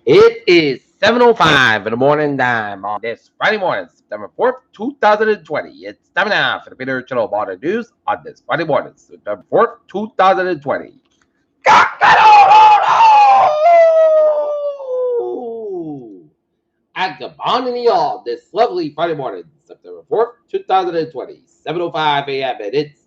It is 7:05 in the morning time on this Friday morning, September 4th, 2020. It's time now for the Peter Channel Water News on this Friday morning, September 4th, 2020. And good morning, y'all. This lovely Friday morning, September 4th, 2020, 7:05 a.m. And it's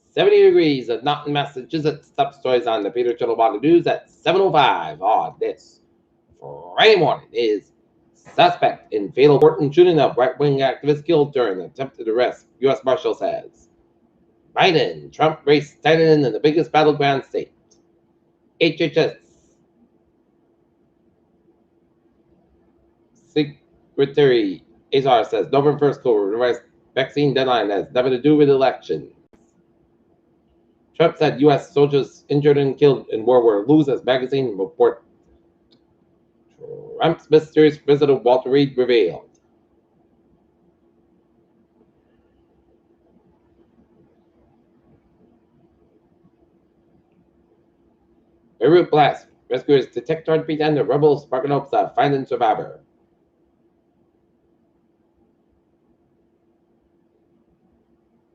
70 degrees at Norton, Massachusetts. Top stories on the Peter Channel Water News at 7:05 on this Friday morning is suspect in fatal Portland shooting of right-wing activist killed during attempted arrest, U.S. Marshal says. Biden, Trump race tightened in the biggest battleground state. HHS Secretary Azar says November 1st coronavirus vaccine deadline has nothing to do with elections. Trump said U.S. soldiers injured and killed in war were lose as magazine report. Trump's mysterious visit of Walter Reed revealed. Beirut blast. Rescuers detect heartbeat and the rebels sparking hopes of finding survivor.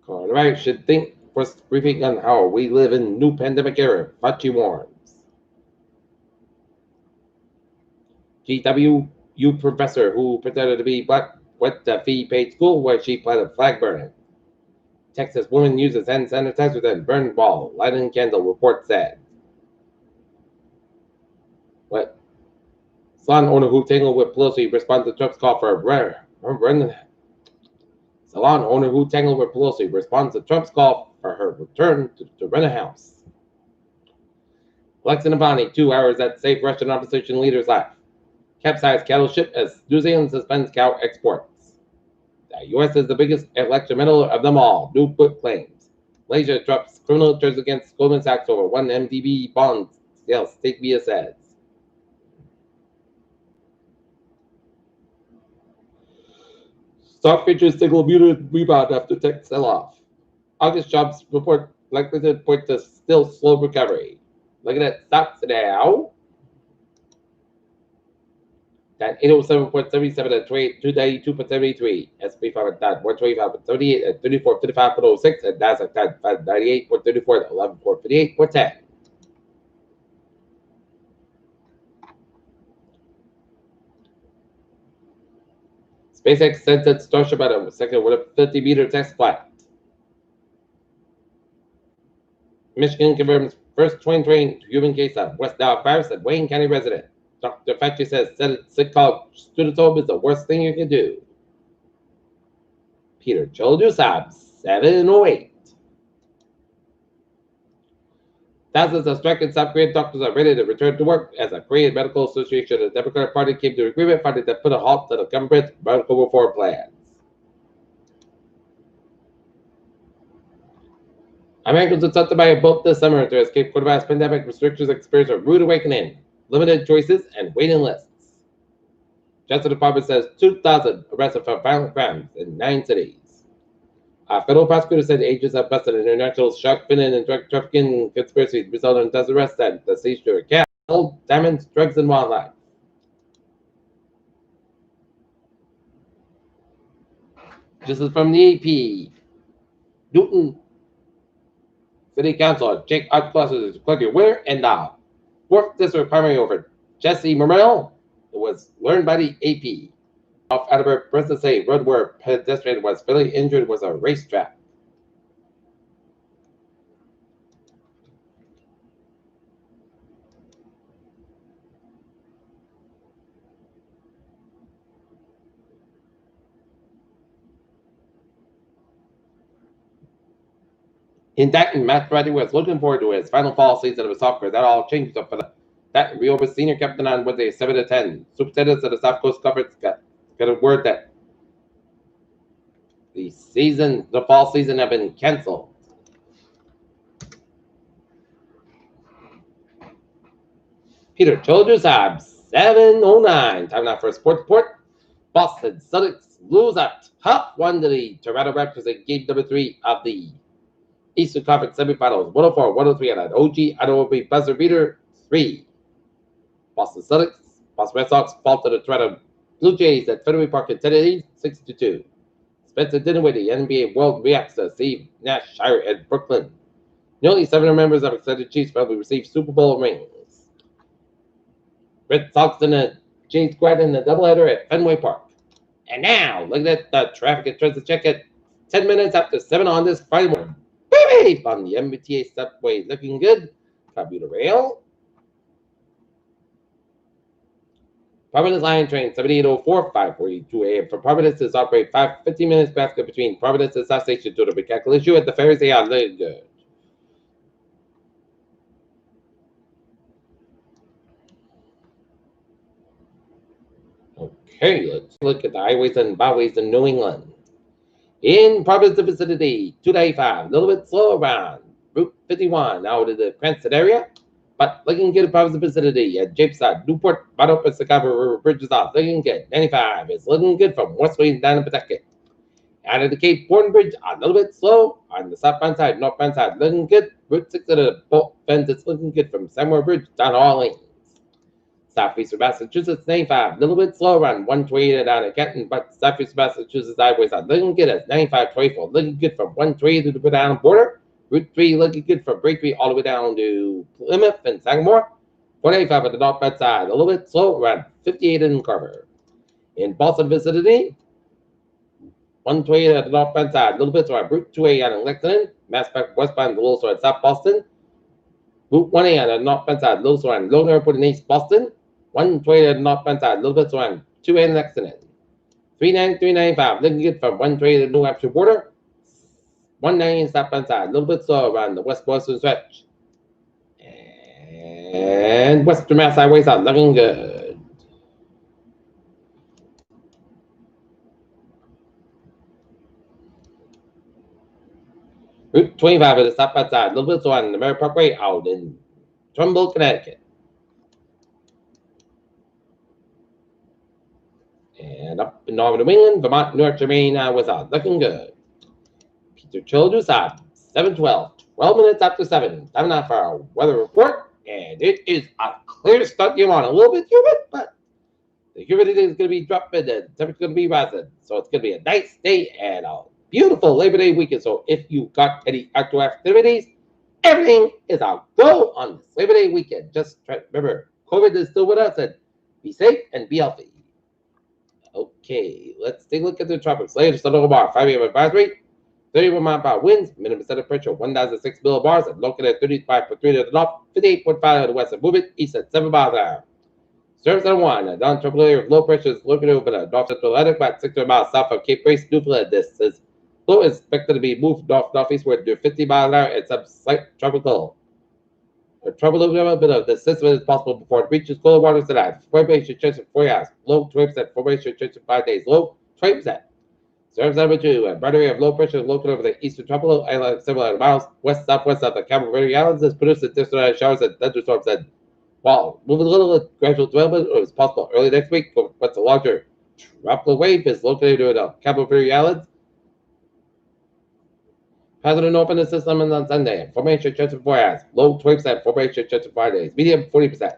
Coronavirus should think first briefing on how we live in new pandemic era, Fauci warns. GWU professor who pretended to be black went to fee paid school where she planted flag burning. Texas woman uses hand sanitizer then burned wall. Lighting candle, report said. What? Salon owner who tangled with Pelosi responded to Trump's call for a Salon owner who tangled with Pelosi responds to Trump's call for her return to rent a house. Alexa Navalny, 2 hours at safe Russian opposition leader's life. Capsized cattle ship as New Zealand suspends cow exports. The U.S. is the biggest election meddler of them all, new book claims. Malaysia drops criminal charges against Goldman Sachs over one MDB bond sale, state media says. Stock futures signal muted rebound after tech sell-off. August jobs report likely to point to still slow recovery. Looking at stocks now. At 807.77 at 292.73. S&P 500 at 125.78 at 34.55.06 and Nasdaq at 598.34 at 11.58.10. SpaceX sent its Starship at a second with a 50-meter test flight. Michigan confirms first 2020 human case of West Nile virus at Wayne County resident. Dr. Fauci says sick called student home is the worst thing you can do. Peter Choldusab, 708. Thousands of striking South Korean doctors are ready to return to work as a Korean Medical Association and the Democratic Party came to an agreement finding that put a halt to the government's medical reform plans. Americans attempted by a boat this summer to escape coronavirus pandemic restrictions experience a rude awakening, limited choices, and waiting lists. Justice Department says 2,000 arrested for violent crimes in 9 cities. Federal prosecutors said agents have busted an international shark finning and drug trafficking conspiracy resulting in death arrest at the seizure of cattle, diamonds, drugs, and wildlife. This is from the AP. Newton City Council Jake Outclass is declared your winner, and now fourth district primary over Jesse Morrell. It was learned by the AP. Off Attleboro, President say road where pedestrian was fatally injured was a racetrack. In Dayton, Matt Brady was looking forward to his final fall season of soccer. That all changed up for the Dayton Rehoboth senior captain on Wednesday, 7-10. Superintendents of the South Coast Conference got a word that the fall season have been canceled. Peter Childers have 7:09. Time now for a sports report. Boston Celtics lose a tough one to the Toronto Raptors in game number 3 of the Eastern Conference semifinals. 104-103 on an OG Automobile buzzer beater 3. Boston Celtics Boston Red Sox fall to the Toronto Blue Jays at Fenway Park in Tennessee, 6-2. Spencer Dinwiddie, NBA World reacts to Steve Nash at Brooklyn. Nearly 700 members of extended Chiefs family receive Super Bowl rings. Red Sox and the Jays squad in the doubleheader at Fenway Park. And now, look at the traffic and transit check at 10 minutes after 7 on this Friday morning. Beep on the MBTA subway, looking good. Commuter rail. Providence Line train 7804, 5:42 a.m. from Providence is operate 15 minutes basket between Providence and South Station due to mechanical issue at the ferries. They are looking good. Okay, let's look at the highways and byways in New England. In Providence vicinity, 295, a little bit slow around Route 51 out of the Cranston area, but looking good in Providence vicinity at Japeside, Newport, Bottle, Sacaba River Bridges off, looking good. 95 is looking good from Westway down to Pawtucket. Out of the Cape Portland Bridge, a little bit slow on the southbound side, northbound side, looking good. Route 6 of the boat fence, it's looking good from Samuel Bridge down to all lanes. Southeastern Massachusetts, 95, a little bit slower on 128 down at Kenton, but Southeastern Massachusetts highways are looking good at 95-24, looking good from 128 to the down border. Route 3 looking good from Braintree all the way down to Plymouth and Sagamore. 485 at the northbound side, a little bit slow around 58 in Carver. In Boston vicinity, 128 at the northbound side, a little bit around Route 2A out in Lexington, Mass Pack westbound, a little slow at South Boston. Route 1A at the northbound side, a little slow around Lone Airport in East Boston. 120 at the northbound side, a little bit around 2A in Lexington. 39395, looking good from 120 to the New Hampshire border. 190 in southbound side, a little bit slow around the West Boston stretch. And Western Mass highways are looking good. Route 25 at the southbound side, a little bit slow on the Mary Parkway out in Trumbull, Connecticut. And up in northern New England, Vermont, North Germain was looking good. Peter Childress at 7:12, 12 minutes after 7. Time now for our weather report. And it is a clear start. You want a little bit humid, but the humidity is going to be dropping and the temperature is going to be rising. So it's going to be a nice day and a beautiful Labor Day weekend. So if you got any outdoor activities, everything is a go on this Labor Day weekend. Just try to remember, COVID is still with us, and be safe and be healthy. Okay, let's take a look at the tropics. Latest on Omar, 5 a.m. advisory. 31 mile per hour winds, minimum center pressure 1,006 millibars, and located at 35.3 to the north, 58.5 to the west, and moving east at 7 miles an hour. Service on 1, a non-tropical area of low pressure is located over the north central Atlantic, about 600 miles south of Cape Race, Newfoundland. This is low is expected to be moved north-northeastward to 50 miles an hour and some slight tropical. A tropical bit of the system is possible before it reaches colder waters tonight. Formation change in 4 hours. Low 20%. Formation change in 5 days. Low 20%. Service number 2, a broad area of low pressure located over the eastern tropical island, several miles west-southwest of the Cabo Verde Islands, is producing distant showers and thunderstorms. And while moving a little gradual development is possible early next week, but the larger tropical wave is located over the Cabo Verde Islands. Hazard open the system on Sunday. Formation chance in 4 hours. Low 20%. Formation chance in 5 days. Medium 40%.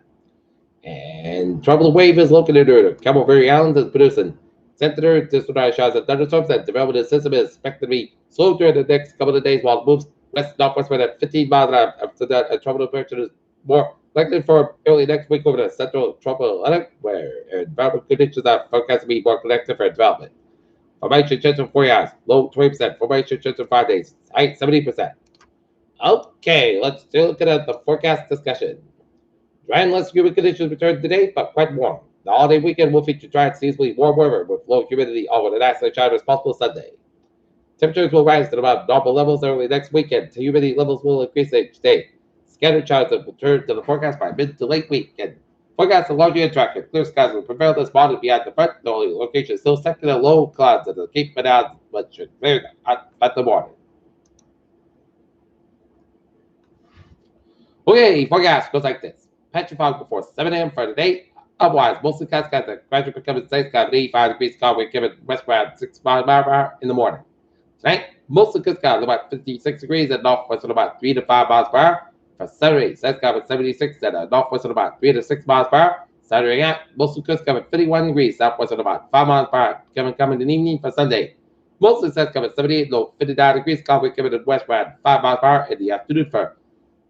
And tropical wave is located over the Cabo Verde Islands, is producing center distant showers and thunderstorms. And development system is expected to be slow during the next couple of days while it moves west-northwestward at 15 miles an hour. After that, a tropical pressure is more likely for early next week over the central tropical Atlantic, where environmental conditions are forecast to be more conducive for development. Formation chance in 4 hours, low 20%. Formation chance in 5 days, high 70%. Okay, let's take a look at the forecast discussion. Dry and less humid conditions return today, but quite warm. The holiday weekend will feature dry and seasonally warm weather with low humidity over the nice sunshine as possible Sunday. Temperatures will rise to about normal levels early next weekend. Humidity levels will increase each day. Scattered showers will return to the forecast by mid to late weekend. Forecast of largely attractive. Clear skies will prevail this morning beyond the front. The only location is still second to low clouds at the Cape Madad, but should clear at the morning. Okay, forecast goes like this. Patchy fog before 7 a.m. for the day. Otherwise, mostly clouds skies that gradually becoming sunny skies at 85 degrees calm wind given westbound 6 miles per hour in the morning. Tonight, mostly clear skies about 56 degrees at northwest at about 3 to 5 miles per hour. For Saturday, sunny skies at 76 at northwest at about 3 to 6 miles per hour. Saturday night, mostly clouds coming 51 degrees, southwest at about 5 miles per hour. Coming in the evening for Sunday. Mostly sun's coming 78, low 59 degrees, cloudy coming in the west around 5 miles per hour in the afternoon for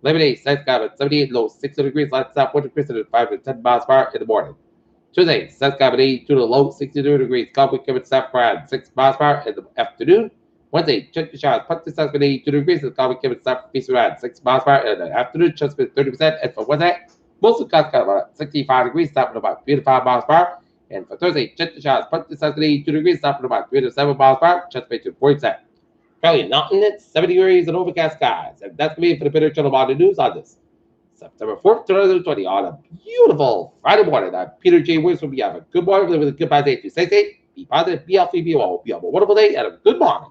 Labor Day, sun's coming 78, low 60 degrees, light south, winter Christmas at 5 to 10 miles per hour in the morning. Tuesday, sun's coming 82 to low 62 degrees, cloudy coming south around 6 miles per hour in the afternoon. Wednesday, check the showers, put the sun's coming 82 degrees, and cloudy coming south east around 6 miles per hour in the afternoon, chance of 30%. And for Wednesday, most of the clouds got about 65 degrees, stopping about 3 to 5 miles per hour. And for Thursday, check the showers, put the sun's coming 82 degrees, stopping about 3 to 7 miles per hour, chance of 40%. Currently Mountain at 70 degrees and overcast skies. And that's going to be it for the Peter Channel Morning News on this September 4th, 2020 on a beautiful Friday morning. I'm Peter J. Williams. Hope you have a good morning with a good day. Stay safe, be positive, be healthy, be well. Hope you have a wonderful day and a good morning.